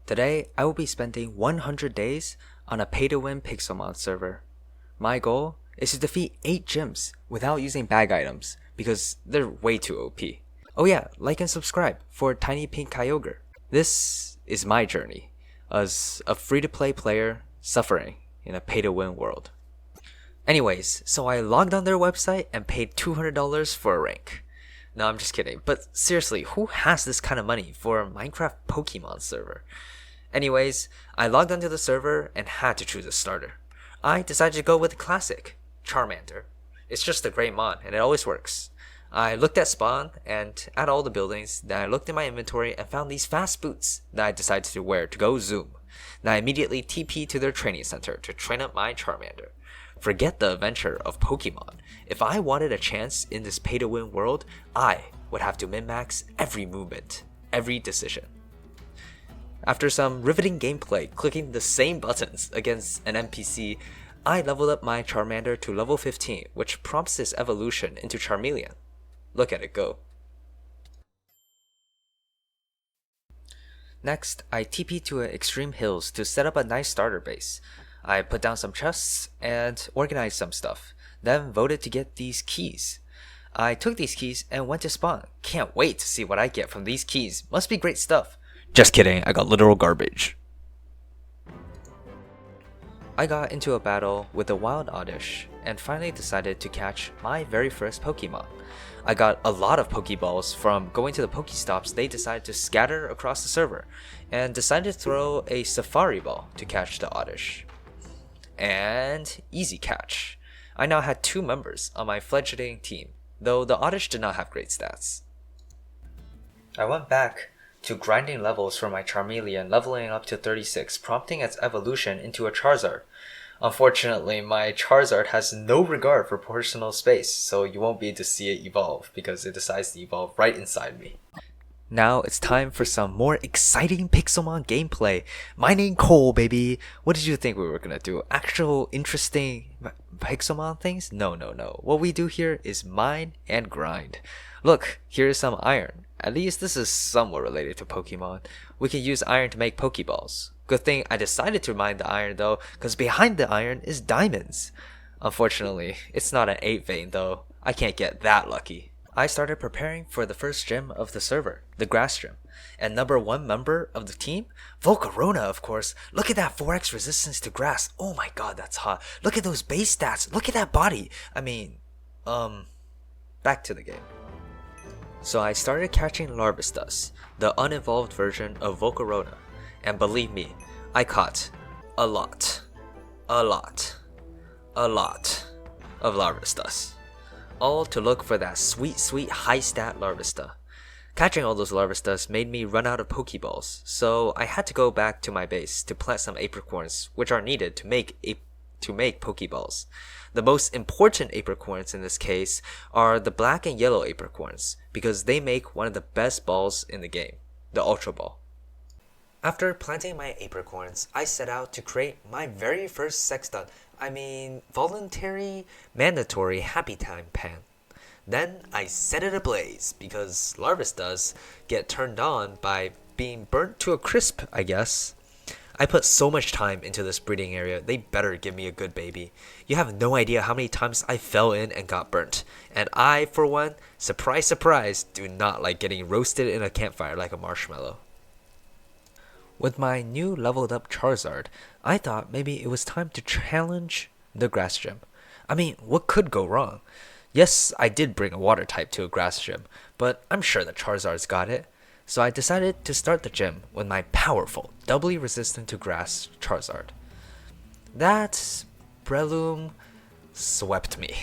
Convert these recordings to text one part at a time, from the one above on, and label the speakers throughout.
Speaker 1: Today, I will be spending 100 days on a pay-to-win Pixelmon server. My goal is to defeat 8 gyms without using bag items because they're way too OP. Oh yeah, like and subscribe for Tiny Pink Kyogre. This is my journey as a free-to-play player suffering in a pay-to-win world. Anyways, so I logged on their website and paid $200 for a rank. No, I'm just kidding. But seriously, who has this kind of money for a Minecraft Pokemon server? Anyways, I logged onto the server and had to choose a starter. I decided to go with the classic, Charmander. It's just a great mon and it always works. I looked at spawn and at all the buildings, then I looked in my inventory and found these fast boots that I decided to wear to go zoom. Then I immediately TP to their training center to train up my Charmander. Forget the adventure of Pokemon. If I wanted a chance in this pay-to-win world, I would have to min-max every movement, every decision. After some riveting gameplay clicking the same buttons against an NPC, I leveled up my Charmander to level 15, which prompts its evolution into Charmeleon. Look at it go. Next, I TP to Extreme Hills to set up a nice starter base. I put down some chests and organized some stuff, then voted to get these keys. I took these keys and went to spawn. Can't wait to see what I get from these keys. Must be great stuff. Just kidding, I got literal garbage. I got into a battle with a wild Oddish and finally decided to catch my very first Pokemon. I got a lot of Pokeballs from going to the Pokestops they decided to scatter across the server and decided to throw a Safari Ball to catch the Oddish. And easy catch. I now had 2 members on my fledgling team, though the Oddish did not have great stats. I went back to grinding levels for my Charmeleon, leveling up to 36, prompting its evolution into a Charizard. Unfortunately, my Charizard has no regard for personal space, so you won't be able to see it evolve because it decides to evolve right inside me. Now it's time for some more exciting Pixelmon gameplay. Mining coal, baby! What did you think we were gonna do? Actual interesting Pixelmon things? No. What we do here is mine and grind. Look, here's some iron. At least this is somewhat related to Pokemon. We can use iron to make Pokeballs. Good thing I decided to mine the iron though, because behind the iron is diamonds. Unfortunately, it's not an 8 vein though. I can't get that lucky. I started preparing for the first gym of the server, the grass gym. And number 1 member of the team? Volcarona, of course. Look at that 4x resistance to grass. Oh my god, that's hot. Look at those base stats. Look at that body. Back to the game. So I started catching Larvistus, the unevolved version of Volcarona. And believe me, I caught a lot of Larvistus. All to look for that sweet high stat Larvista. Catching all those Larvistus made me run out of Pokeballs, so I had to go back to my base to plant some apricorns, which are needed to make Pokeballs. The most important apricorns in this case are the black and yellow apricorns, because they make one of the best balls in the game, the Ultra Ball. After planting my apricorns, I set out to create my very first voluntary, mandatory happy time pan. Then I set it ablaze because Larvistus get turned on by being burnt to a crisp, I guess. I put so much time into this breeding area, they better give me a good baby. You have no idea how many times I fell in and got burnt. And I, for one, surprise, do not like getting roasted in a campfire like a marshmallow. With my new leveled up Charizard, I thought maybe it was time to challenge the grass gym. What could go wrong? Yes, I did bring a water type to a grass gym, but I'm sure the Charizard's got it. So I decided to start the gym with my powerful, doubly resistant to grass Charizard. That Breloom swept me.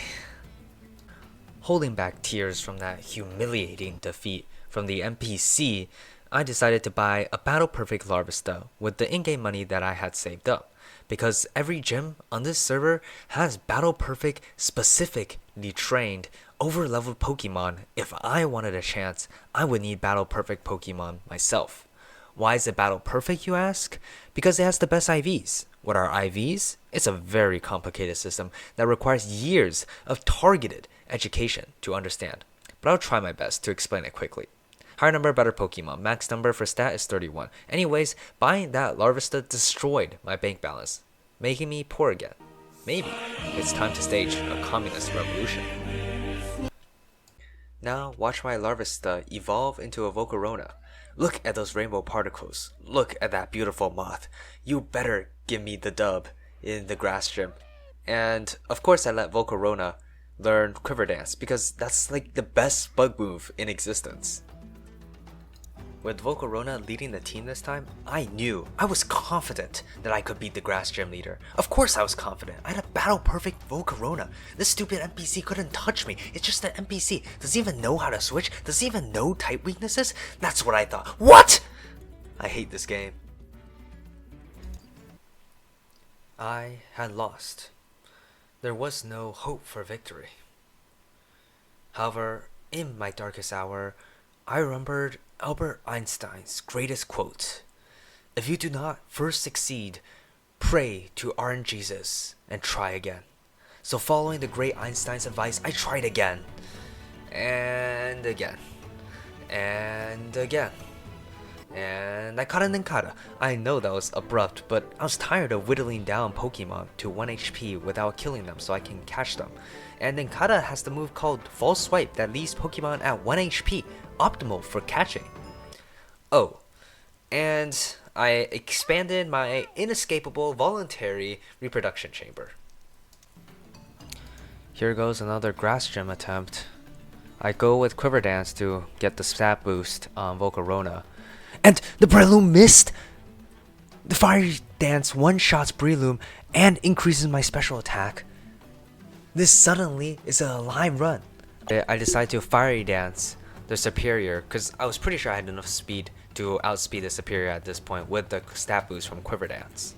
Speaker 1: Holding back tears from that humiliating defeat from the NPC, I decided to buy a Battle Perfect Larvista with the in-game money that I had saved up, because every gym on this server has Battle Perfect specifically trained over-leveled Pokemon. If I wanted a chance, I would need Battle Perfect Pokemon myself. Why is it Battle Perfect, you ask? Because it has the best IVs. What are IVs? It's a very complicated system that requires years of targeted education to understand, but I'll try my best to explain it quickly. Higher number, better Pokemon. Max number for stat is 31. Anyways, buying that Larvesta destroyed my bank balance, making me poor again. Maybe it's time to stage a communist revolution. Now watch my Larvesta evolve into a Volcarona. Look at those rainbow particles. Look at that beautiful moth. You better give me the dub in the grass gym. And of course I let Volcarona learn Quiver Dance because that's like the best bug move in existence. With Volcarona leading the team this time, I was confident that I could beat the grass gym leader. Of course I was confident. I had a battle perfect Volcarona. This stupid NPC couldn't touch me. It's just an NPC. Does he even know how to switch? Does he even know type weaknesses? That's what I thought. What? I hate this game. I had lost. There was no hope for victory. However, in my darkest hour, I remembered Albert Einstein's greatest quote: "If you do not first succeed, pray to Art Jesus and try again." So following the great Einstein's advice, I tried again. And again. And again. And I caught a Ninkata. I know that was abrupt, but I was tired of whittling down Pokemon to 1 HP without killing them so I can catch them. And Ninkata has the move called False Swipe that leaves Pokemon at 1 HP, optimal for catching. Oh, and I expanded my inescapable voluntary reproduction chamber. Here goes another grass gym attempt. I go with Quiver Dance to get the stat boost on Volcarona. And the Breloom missed! The Fiery Dance one-shots Breloom and increases my special attack. This suddenly is a line run. I decide to Fiery Dance the Superior because I was pretty sure I had enough speed to outspeed the Superior at this point with the stat boost from Quiver Dance.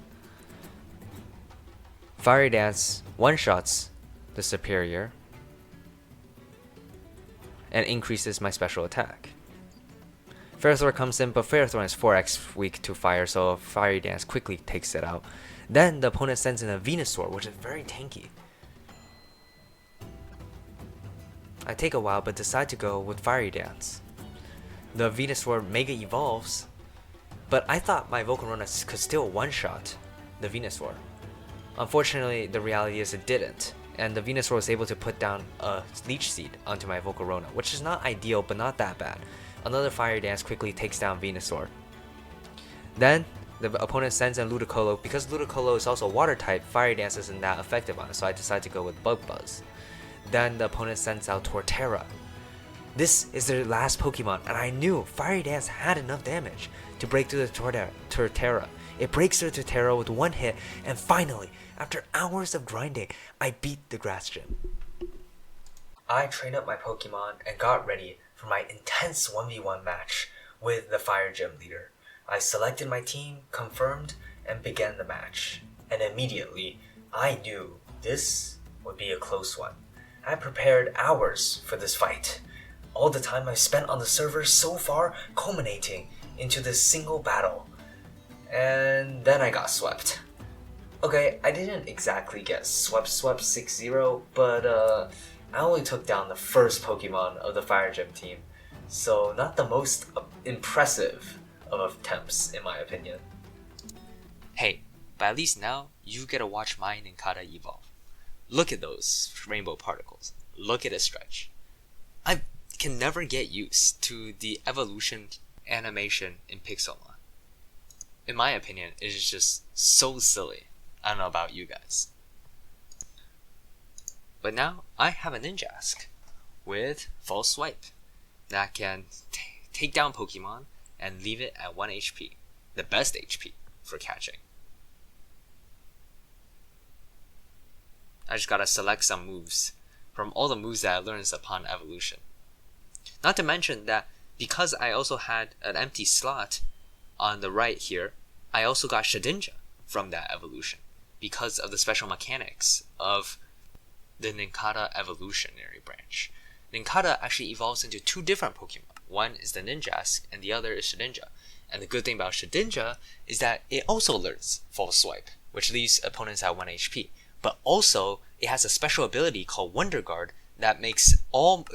Speaker 1: Fiery Dance one-shots the Superior and increases my special attack. Ferrothorn comes in, but Ferrothorn is 4x weak to fire, so Fiery Dance quickly takes it out. Then the opponent sends in a Venusaur, which is very tanky. I take a while, but decide to go with Fiery Dance. The Venusaur Mega evolves, but I thought my Volcarona could still one-shot the Venusaur. Unfortunately, the reality is it didn't, and the Venusaur was able to put down a Leech Seed onto my Volcarona, which is not ideal, but not that bad. Another Fiery Dance quickly takes down Venusaur. Then, the opponent sends in Ludicolo. Because Ludicolo is also water type, Fiery Dance isn't that effective on it, so I decide to go with Bug Buzz. Then the opponent sends out Torterra. This is their last Pokemon, and I knew Fiery Dance had enough damage to break through the Torterra. It breaks through the Torterra with one hit, and finally, after hours of grinding, I beat the Grass Gym. I trained up my Pokemon and got ready for my intense 1v1 match with the Fire Gym leader. I selected my team, confirmed, and began the match. And immediately, I knew this would be a close one. I prepared hours for this fight. All the time I've spent on the server so far culminating into this single battle. And then I got swept. Okay, I didn't exactly get swept 6-0, but I only took down the first Pokemon of the Fire Gym team, so not the most impressive of attempts in my opinion. Hey, but at least now you get to watch my Ninkata evolve. Look at those rainbow particles. Look at it stretch. I can never get used to the evolution animation in Pixelmon. In my opinion, it is just so silly. I don't know about you guys. But now I have a Ninjask with False Swipe that can take down Pokemon and leave it at 1 HP, the best HP for catching. I just gotta select some moves from all the moves that I learned upon evolution. Not to mention that because I also had an empty slot on the right here, I also got Shedinja from that evolution because of the special mechanics of the Ninkata evolutionary branch. Ninkata actually evolves into two different Pokemon. One is the Ninjask and the other is Shedinja. And the good thing about Shedinja is that it also learns False Swipe, which leaves opponents at 1 HP. But also, it has a special ability called Wonder Guard that makes all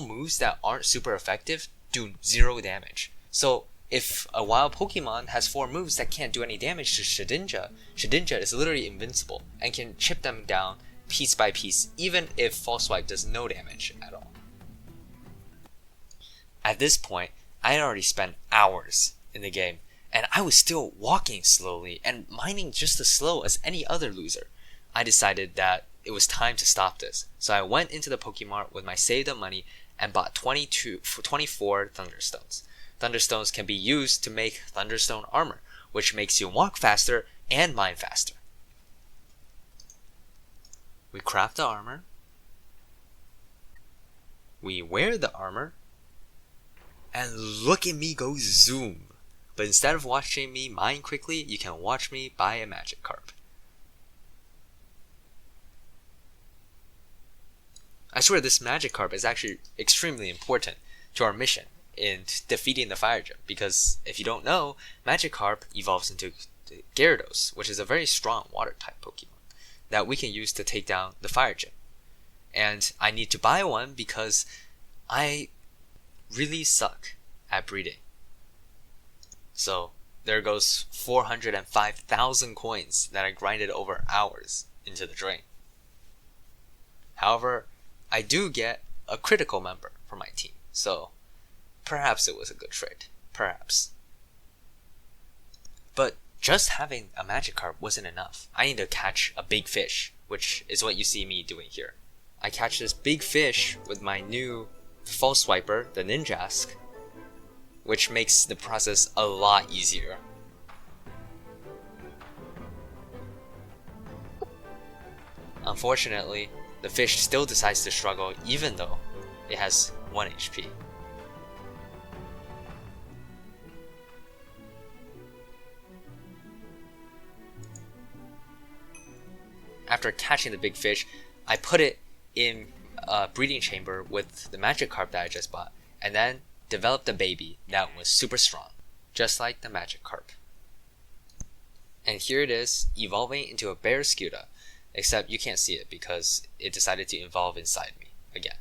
Speaker 1: moves that aren't super effective do 0 damage. So if a wild Pokemon has 4 moves that can't do any damage to Shedinja is literally invincible and can chip them down piece by piece, even if False Swipe does no damage at all. At this point, I had already spent hours in the game, and I was still walking slowly and mining just as slow as any other loser. I decided that it was time to stop this, so I went into the Pokemart with my saved up money and bought 24 Thunderstones. Thunderstones can be used to make Thunderstone armor, which makes you walk faster and mine faster. We craft the armor. We wear the armor. And look at me go zoom. But instead of watching me mine quickly, you can watch me buy a Magikarp. I swear this Magikarp is actually extremely important to our mission in defeating the Fire Gym, because if you don't know, Magikarp evolves into Gyarados, which is a very strong water type Pokemon that we can use to take down the Fire Gym. And I need to buy one because I really suck at breeding. So there goes 405,000 coins that I grinded over hours into the drain. However, I do get a critical member for my team, so perhaps it was a good trade. Perhaps. But just having a Magikarp wasn't enough. I need to catch a big fish, which is what you see me doing here. I catch this big fish with my new False Swiper, the Ninjask, which makes the process a lot easier. Unfortunately, the fish still decides to struggle even though it has 1 HP. After catching the big fish, I put it in a breeding chamber with the Magikarp that I just bought, and then developed a baby that was super strong, just like the Magikarp. And here it is, evolving into a Barraskewda, except you can't see it because it decided to evolve inside me again.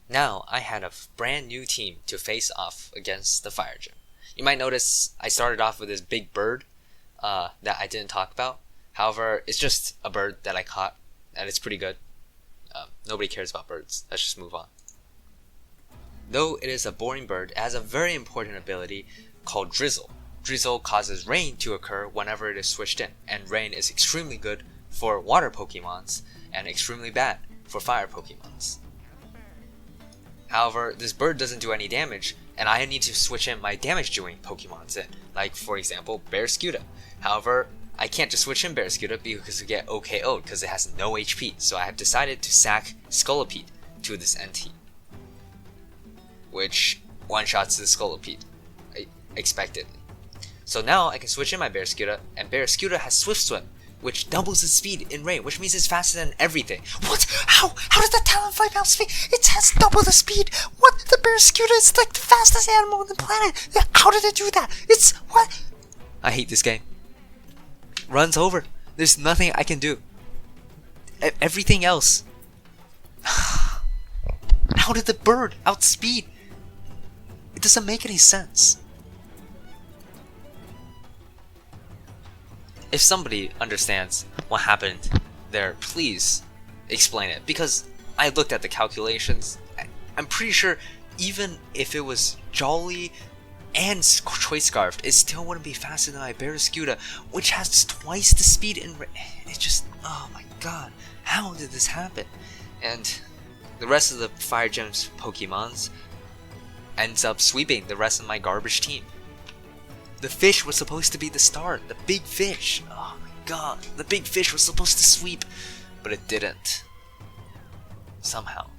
Speaker 1: Now I had a brand new team to face off against the Fire Gym. You might notice I started off with this big bird that I didn't talk about. However, it's just a bird that I caught, and it's pretty good. Nobody cares about birds. Let's just move on. Though it is a boring bird, it has a very important ability called Drizzle. Drizzle causes rain to occur whenever it is switched in, and rain is extremely good for water Pokemons and extremely bad for fire Pokemons. However, this bird doesn't do any damage, and I need to switch in my damage-doing Pokemons in, like for example, Barraskewda. However, I can't just switch in Barraskewda because we get OKO'd because it has no HP, so I have decided to sack Scolipede to this NT, which one-shots the Scolipede, expectedly. So now I can switch in my Barraskewda, and Barraskewda has Swift Swim, which doubles its speed in rain, which means it's faster than everything. What? How does the Talonflame outspeed? It has double the speed. What? The Barraskewda is like the fastest animal on the planet. How did it do that? It's what? I hate this game. Runs over. There's nothing I can do. Everything else. How did the bird outspeed? It doesn't make any sense. If somebody understands what happened there, please explain it, because I looked at the calculations. I'm pretty sure even if it was Jolly and Choice Scarf, it still wouldn't be faster than my Barraskewda, which has twice the speed in it just, oh my god, how did this happen? And the rest of the Fire Gem's Pokemons ends up sweeping the rest of my garbage team. The fish was supposed to be the star, the big fish. Oh my god, the big fish was supposed to sweep, but it didn't. Somehow.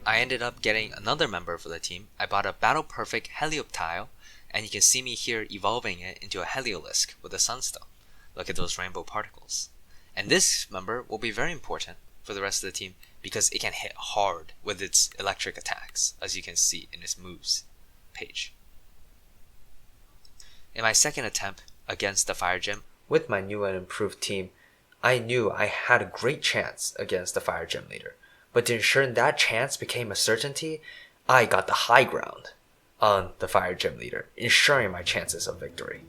Speaker 1: I ended up getting another member for the team. I bought a Battle Perfect Helioptile, and you can see me here evolving it into a Heliolisk with a Sunstone. Look at those rainbow particles. And this member will be very important for the rest of the team because it can hit hard with its electric attacks, as you can see in its moves page. In my second attempt against the Fire Gym, with my new and improved team, I knew I had a great chance against the Fire Gym leader. But to ensure that chance became a certainty, I got the high ground on the Fire Gym Leader, ensuring my chances of victory.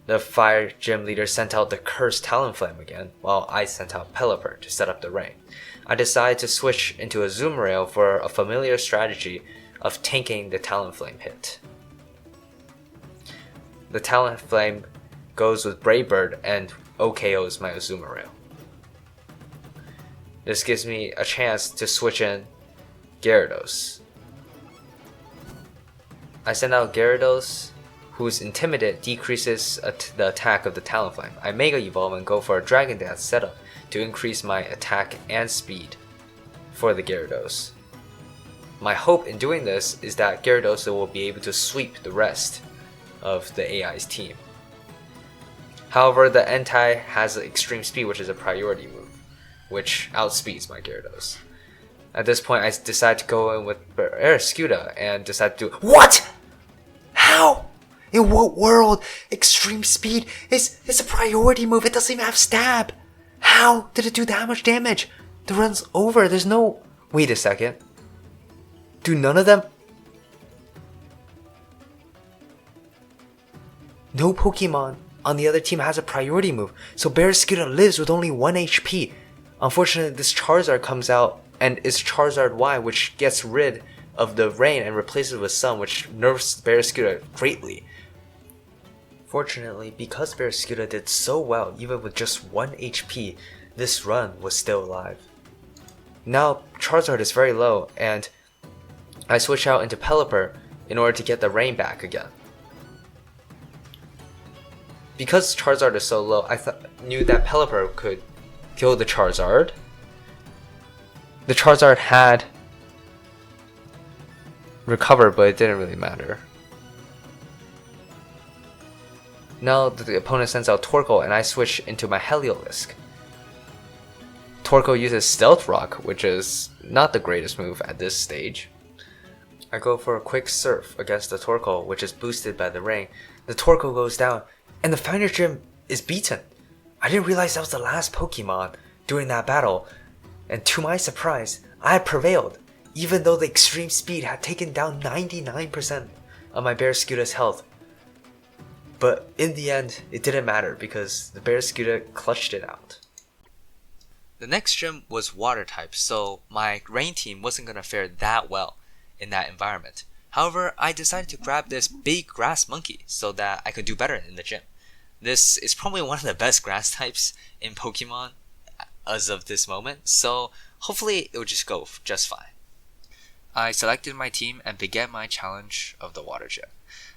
Speaker 1: The Fire Gym Leader sent out the cursed Talonflame again, while I sent out Pelipper to set up the rain. I decided to switch into Azumarill for a familiar strategy of tanking the Talonflame hit. The Talonflame goes with Brave Bird and OKOs my Azumarill. This gives me a chance to switch in Gyarados. I send out Gyarados, whose Intimidate decreases the attack of the Talonflame. I Mega Evolve and go for a Dragon Dance setup to increase my attack and speed for the Gyarados. My hope in doing this is that Gyarados will be able to sweep the rest of the AI's team. However, the Entei has extreme speed, which is a priority move, which outspeeds my Gyarados. At this point, I decide to go in with Barraskewda and decide to do— What? How? In what world? Extreme speed is a priority move. It doesn't even have stab. How did it do that much damage? The run's over. There's no— Wait a second. Do none of them— No Pokemon on the other team has a priority move, so Barraskewda lives with only 1 HP. Unfortunately, this Charizard comes out and is Charizard Y, which gets rid of the rain and replaces it with sun, which nerfs Barraskewda greatly. Fortunately, because Barraskewda did so well even with just 1 HP, this run was still alive. Now Charizard is very low, and I switch out into Pelipper in order to get the rain back again. Because Charizard is so low, I knew that Pelipper could kill the Charizard. The Charizard had recovered, but it didn't really matter. Now the opponent sends out Torkoal and I switch into my Heliolisk. Torkoal uses Stealth Rock, which is not the greatest move at this stage. I go for a quick Surf against the Torkoal, which is boosted by the rain. The Torkoal goes down, and the Fire Gym is beaten. I didn't realize that was the last Pokemon during that battle, and to my surprise, I had prevailed, even though the extreme speed had taken down 99% of my Barraskewda's health. But in the end, it didn't matter because the Barraskewda clutched it out. The next gym was water type, so my rain team wasn't going to fare that well in that environment. However, I decided to grab this big grass monkey so that I could do better in the gym. This is probably one of the best grass types in Pokemon as of this moment, so hopefully it will just go just fine. I selected my team and began my challenge of the water gym.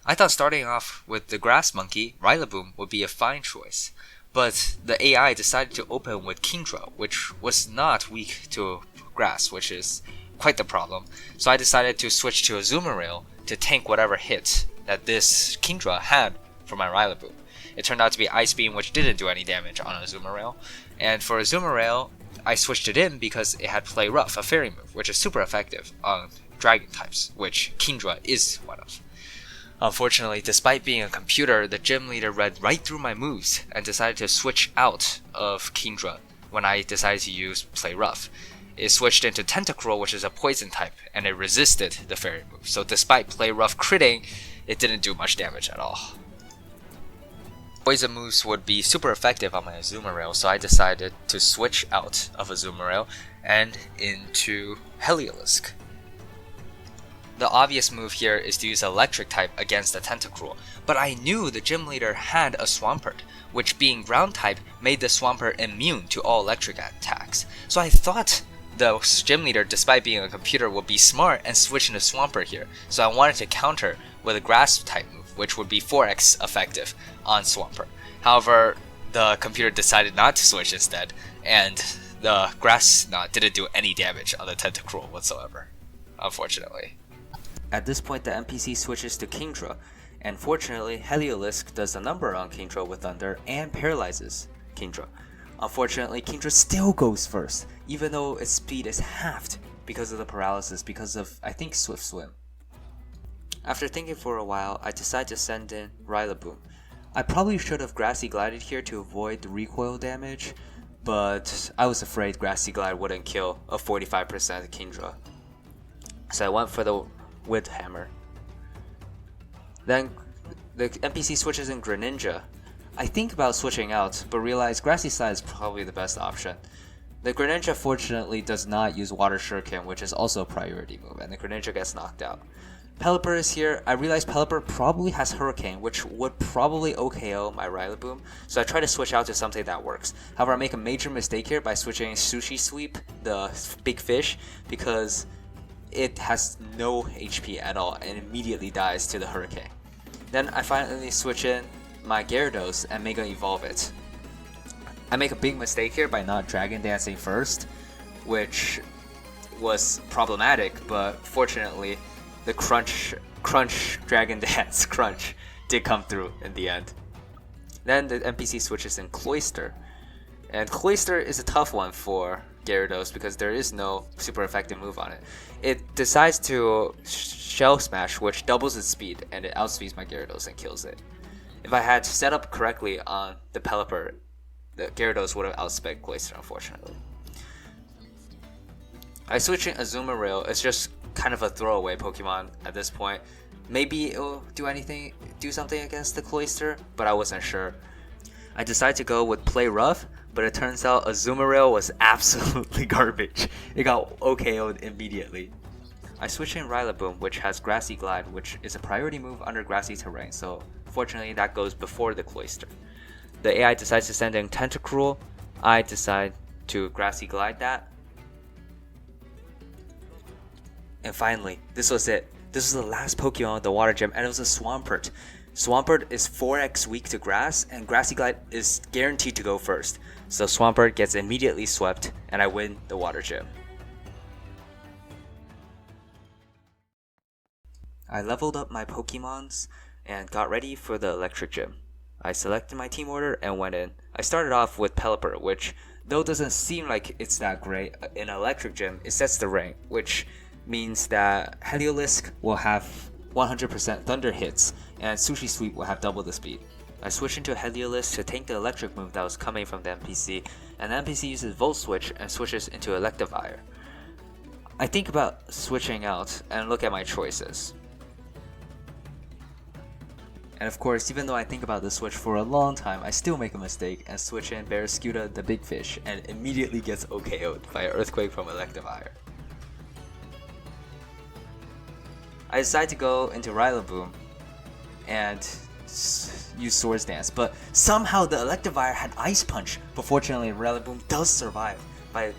Speaker 1: I thought starting off with the grass monkey, Rillaboom, would be a fine choice, but the AI decided to open with Kingdra, which was not weak to grass, which is quite the problem. So I decided to switch to Azumarill to tank whatever hit that this Kingdra had for my Rillaboom. It turned out to be Ice Beam, which didn't do any damage on Azumarill. And for Azumarill, I switched it in because it had Play Rough, a fairy move, which is super effective on dragon types, which Kingdra is one of. Unfortunately, despite being a computer, the gym leader read right through my moves and decided to switch out of Kingdra when I decided to use Play Rough. It switched into Tentacruel, which is a poison type, and it resisted the fairy move. So despite Play Rough critting, it didn't do much damage at all. Poison moves would be super effective on my Azumarill, so I decided to switch out of Azumarill and into Heliolisk. The obvious move here is to use Electric type against the Tentacruel, but I knew the gym leader had a Swampert, which being ground type made the Swampert immune to all electric attacks. So I thought the gym leader, despite being a computer, would be smart and switch into Swampert here, so I wanted to counter with a grass type move, which would be 4x effective on Swampert. However, the computer decided not to switch instead, and the grass knot didn't do any damage on the Tentacruel whatsoever, unfortunately. At this point, the NPC switches to Kingdra, and fortunately, Heliolisk does a number on Kingdra with Thunder and paralyzes Kingdra. Unfortunately, Kingdra still goes first, even though its speed is halved because of the paralysis, because of, I think, Swift Swim. After thinking for a while, I decide to send in Rillaboom. I probably should have Grassy Glided here to avoid the recoil damage, but I was afraid Grassy Glide wouldn't kill a 45% Kingdra. So I went for the with Hammer. Then the NPC switches in Greninja. I think about switching out, but realize Grassy Slide is probably the best option. The Greninja fortunately does not use Water Shuriken, which is also a priority move, and the Greninja gets knocked out. Pelipper is here. I realize Pelipper probably has Hurricane, which would probably OKO my Rillaboom, so I try to switch out to something that works. However, I make a major mistake here by switching Sushi Sweep, the big fish, because it has no HP at all and immediately dies to the Hurricane. Then I finally switch in my Gyarados and Mega Evolve it. I make a big mistake here by not Dragon Dancing first, which was problematic, but fortunately the crunch Dragon Dance crunch did come through in the end. Then the NPC switches in Cloyster, and Cloyster is a tough one for Gyarados because there is no super effective move on it. It decides to Shell Smash, which doubles its speed, and it outspeeds my Gyarados and kills it. If I had set up correctly on the Pelipper, the Gyarados would have outsped Cloyster, unfortunately. I switch in Azumarill. It's just kind of a throwaway Pokemon at this point. Maybe it'll do something against the Cloyster, but I wasn't sure. I decided to go with Play Rough, but it turns out Azumarill was absolutely garbage. It got OKO'd immediately. I switch in Rillaboom, which has Grassy Glide, which is a priority move under grassy terrain, so fortunately that goes before the Cloyster. The AI decides to send in Tentacruel. I decide to Grassy Glide that. And finally, this was it. This was the last Pokemon with the Water Gem, and it was a Swampert. Swampert is 4x weak to Grass, and Grassy Glide is guaranteed to go first. So Swampert gets immediately swept, and I win the Water Gem. I leveled up my Pokemons and got ready for the Electric Gym. I selected my team order and went in. I started off with Pelipper, which, though doesn't seem like it's that great, in Electric Gym, it sets the rank, which means that Heliolisk will have 100% Thunder hits, and Sushi Sweep will have double the speed. I switch into Heliolisk to tank the electric move that was coming from the NPC, and the NPC uses Volt Switch and switches into Electivire. I think about switching out and look at my choices. And of course, even though I think about this switch for a long time, I still make a mistake and switch in Barraskewda, the big fish, and immediately gets OKO'd by an Earthquake from Electivire. I decide to go into Rillaboom and use Swords Dance, but somehow the Electivire had Ice Punch, but fortunately Rillaboom does survive by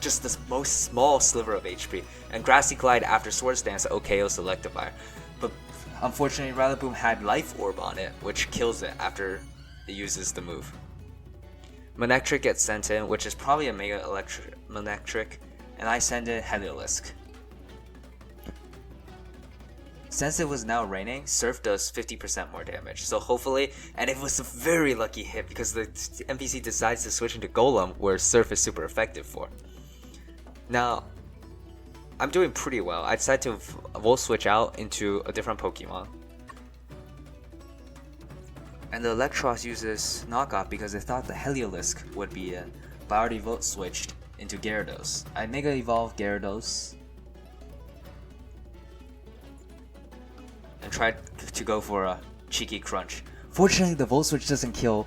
Speaker 1: just the most small sliver of HP, and Grassy Glide after Swords Dance OKOs Electivire. But unfortunately Rillaboom had Life Orb on it, which kills it after it uses the move. Manectric gets sent in, which is probably a Mega Manectric, and I send in Heliolisk. Since it was now raining, Surf does 50% more damage, so hopefully, and it was a very lucky hit because the NPC decides to switch into Golem, where Surf is super effective for. Now, I'm doing pretty well. I decide to Volt Switch out into a different Pokemon. And the Electros uses Knockoff because they thought the Heliolisk would be in, but I already Volt Switched into Gyarados. I Mega Evolve Gyarados and tried to go for a cheeky crunch. Fortunately, the Volt Switch doesn't kill.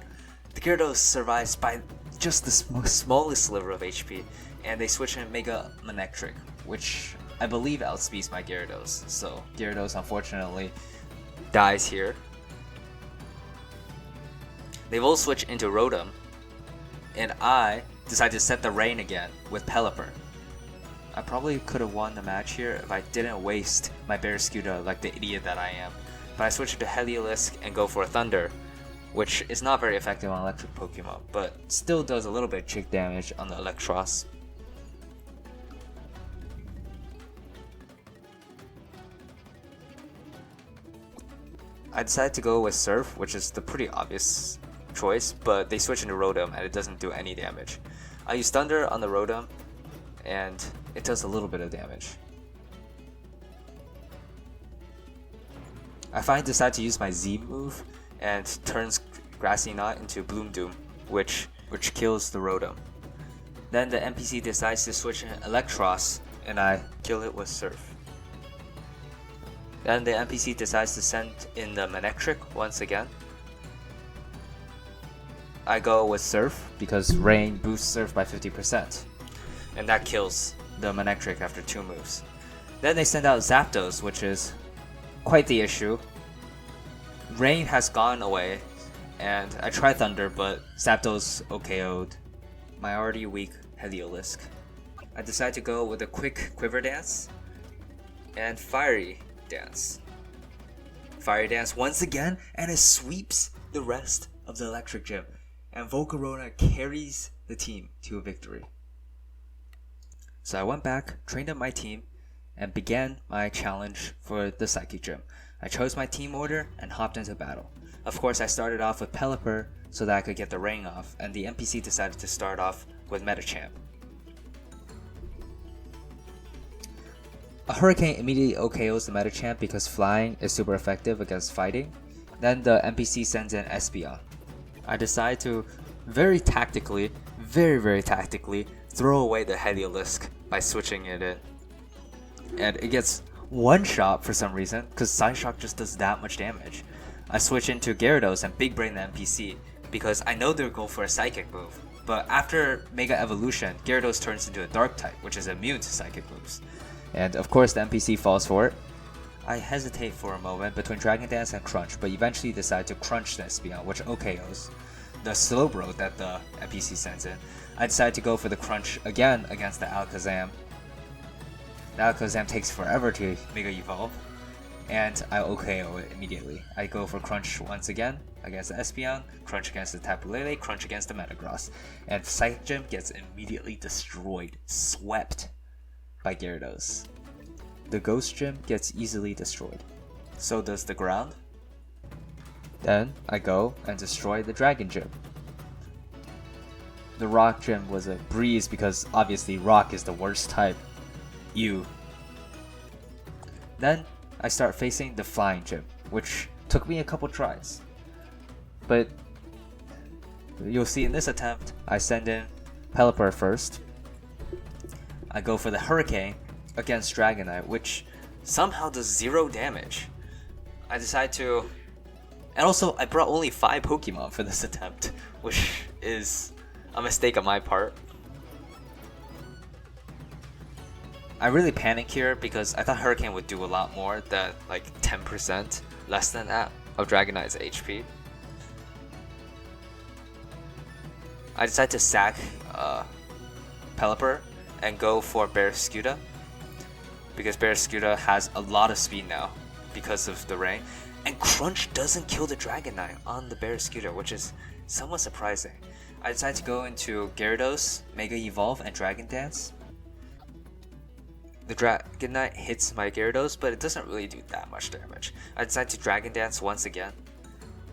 Speaker 1: The Gyarados survives by just the smallest sliver of HP, and they switch in Mega Manectric, which I believe outspeeds my Gyarados. So Gyarados unfortunately dies here. They Volt Switch into Rotom, and I decide to set the rain again with Pelipper. I probably could have won the match here if I didn't waste my Barraskewda like the idiot that I am. But I switch to Heliolisk and go for a Thunder, which is not very effective on electric Pokemon, but still does a little bit of chick damage on the Electros. I decided to go with Surf, which is the pretty obvious choice, but they switch into Rotom and it doesn't do any damage. I use Thunder on the Rotom, and it does a little bit of damage. I finally decide to use my Z move and turns Grassy Knot into Bloom Doom, which kills the Rotom. Then the NPC decides to switch in Electros, and I kill it with Surf. Then the NPC decides to send in the Manectric once again. I go with Surf because Rain boosts Surf by 50%. And that kills the Manectric after 2 moves. Then they send out Zapdos, which is quite the issue. Rain has gone away, and I try Thunder, but Zapdos OKO'd my already weak Heliolisk. I decide to go with a quick Quiver Dance and Fiery Dance. Fiery Dance once again, and it sweeps the rest of the Electric Gym, and Volcarona carries the team to a victory. So I went back, trained up my team, and began my challenge for the Psychic Gym. I chose my team order and hopped into battle. Of course, I started off with Pelipper so that I could get the ring off, and the NPC decided to start off with Metachamp. A Hurricane immediately OKOs the Metachamp because flying is super effective against fighting. Then the NPC sends in Espeon. I decide to very tactically, very tactically, throw away the Heliolisk by switching it in. And it gets one shot for some reason, because Psyshock just does that much damage. I switch into Gyarados and Big Brain the NPC, because I know they'll go for a Psychic move. But after Mega Evolution, Gyarados turns into a Dark type, which is immune to Psychic moves. And of course the NPC falls for it. I hesitate for a moment between Dragon Dance and Crunch, but eventually decide to Crunch the Espeon, which OKOs the Slowbro that the NPC sends in. I decide to go for the Crunch again against the Alakazam. The Alakazam takes forever to Mega Evolve, and I OKO it immediately. I go for Crunch once again against the Espeon, Crunch against the Tapu Lele, Crunch against the Metagross, and Psychic Gym gets immediately destroyed, swept by Gyarados. The Ghost Gym gets easily destroyed. So does the ground. Then I go and destroy the Dragon Gym. The Rock Gym was a breeze because obviously Rock is the worst type. Ew. Then I start facing the Flying Gym, which took me a couple tries. But you'll see in this attempt, I send in Pelipper first. I go for the Hurricane against Dragonite, which somehow does 0 damage. I decide to... And also, I brought only 5 Pokemon for this attempt, which is a mistake on my part. I really panic here because I thought Hurricane would do a lot more than like 10% less than that of Dragonite's HP. I decide to sack Pelipper and go for Barraskewda because Barraskewda has a lot of speed now because of the rain. And Crunch doesn't kill the Dragonite on the Barraskewda, which is somewhat surprising. I decide to go into Gyarados, Mega Evolve, and Dragon Dance. The Dragonite hits my Gyarados, but it doesn't really do that much damage. I decide to Dragon Dance once again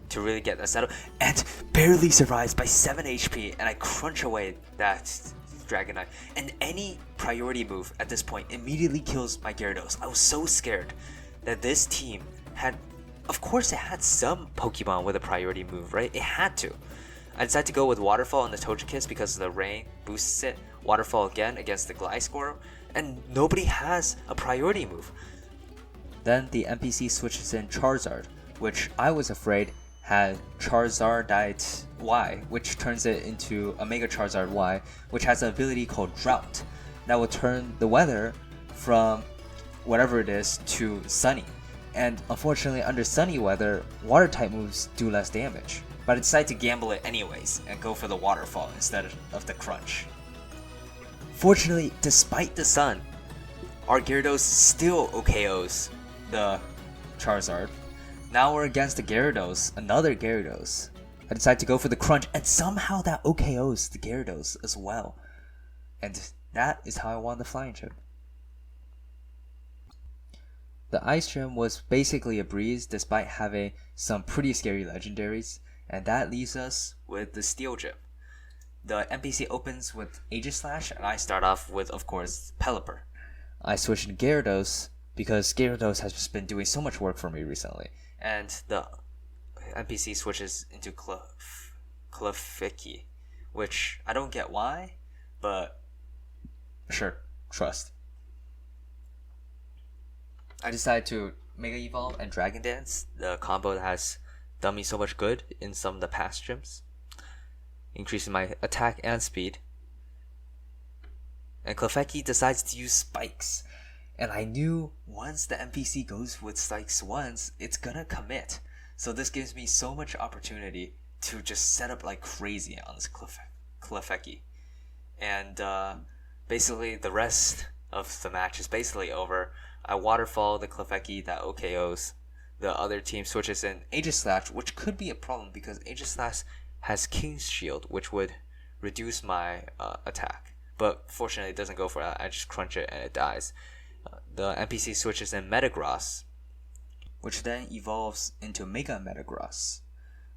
Speaker 1: to really get that settled, and barely survives by 7 HP, and I crunch away that Dragonite. And any priority move at this point immediately kills my Gyarados. I was so scared that this team had... Of course it had some Pokemon with a priority move, right? It had to. I decided to go with Waterfall on the Togekiss because the rain boosts it. Waterfall again against the Gliscor, and nobody has a priority move. Then the NPC switches in Charizard, which I was afraid had Charizardite Y, which turns it into a Mega Charizard Y, which has an ability called Drought that will turn the weather from whatever it is to sunny. And unfortunately, under sunny weather, water type moves do less damage. But I decided to gamble it anyways and go for the Waterfall instead of the Crunch. Fortunately, despite the sun, our Gyarados still OKOs the Charizard. Now we're against the Gyarados, another Gyarados. I decide to go for the Crunch, and somehow that OKOs the Gyarados as well. And that is how I won the Flying Gym. The Ice Gym was basically a breeze despite having some pretty scary legendaries, and that leaves us with the Steel Gym. The NPC opens with Aegislash, and I start off with, of course, Pelipper. I switch to Gyarados because Gyarados has just been doing so much work for me recently, and the NPC switches into Clefairy, which I don't get why, but sure, trust. I decide to Mega Evolve and Dragon Dance, the combo that has done me so much good in some of the past gyms, increasing my attack and speed. And Clefairy decides to use spikes. And I knew once the NPC goes with spikes once, it's gonna commit. So this gives me so much opportunity to just set up like crazy on this Clefairy. And basically the rest of the match is basically over. I waterfall the Clefairy that OKOs. The other team switches in Aegis Slash, which could be a problem because Aegis Slash has King's Shield, which would reduce my attack. But fortunately, it doesn't go for that. I just crunch it and it dies. The NPC switches in Metagross, which then evolves into Mega Metagross,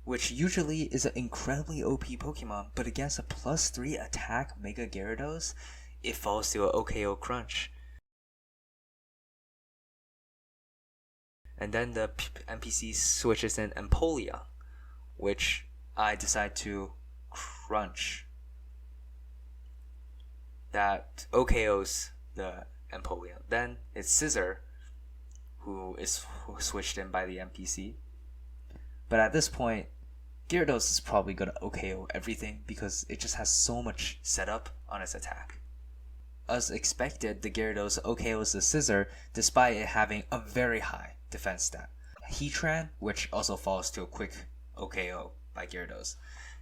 Speaker 1: which usually is an incredibly OP Pokemon, but against a +3 attack Mega Gyarados, it falls to an OKO crunch. And then the NPC switches in Empoleon, which I decide to crunch. That OKOs the Empoleon. Then it's Scissor, who is switched in by the NPC. But at this point, Gyarados is probably gonna OKO everything because it just has so much setup on its attack. As expected, the Gyarados OKOs the Scissor despite it having a very high defense stat. Heatran, which also falls to a quick OKO by Gyarados.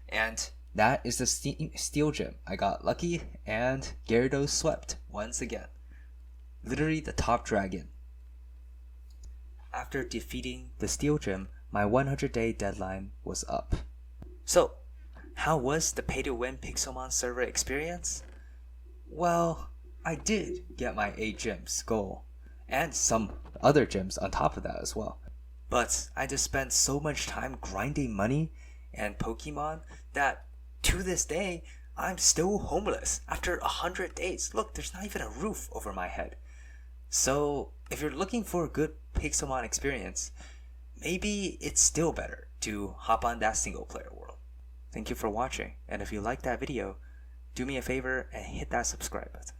Speaker 1: And that is the Steel Gym. I got lucky and Gyarados swept once again. Literally the top dragon. After defeating the Steel Gym, my 100-day deadline was up. So, how was the pay-to-win Pixelmon server experience? Well, I did get my 8 gyms goal, and some other gyms on top of that as well. But I just spent so much time grinding money and Pokemon that to this day, I'm still homeless after 100 days. Look, there's not even a roof over my head. So, if you're looking for a good Pixelmon experience, maybe it's still better to hop on that single player world. Thank you for watching, and if you liked that video, do me a favor and hit that subscribe button.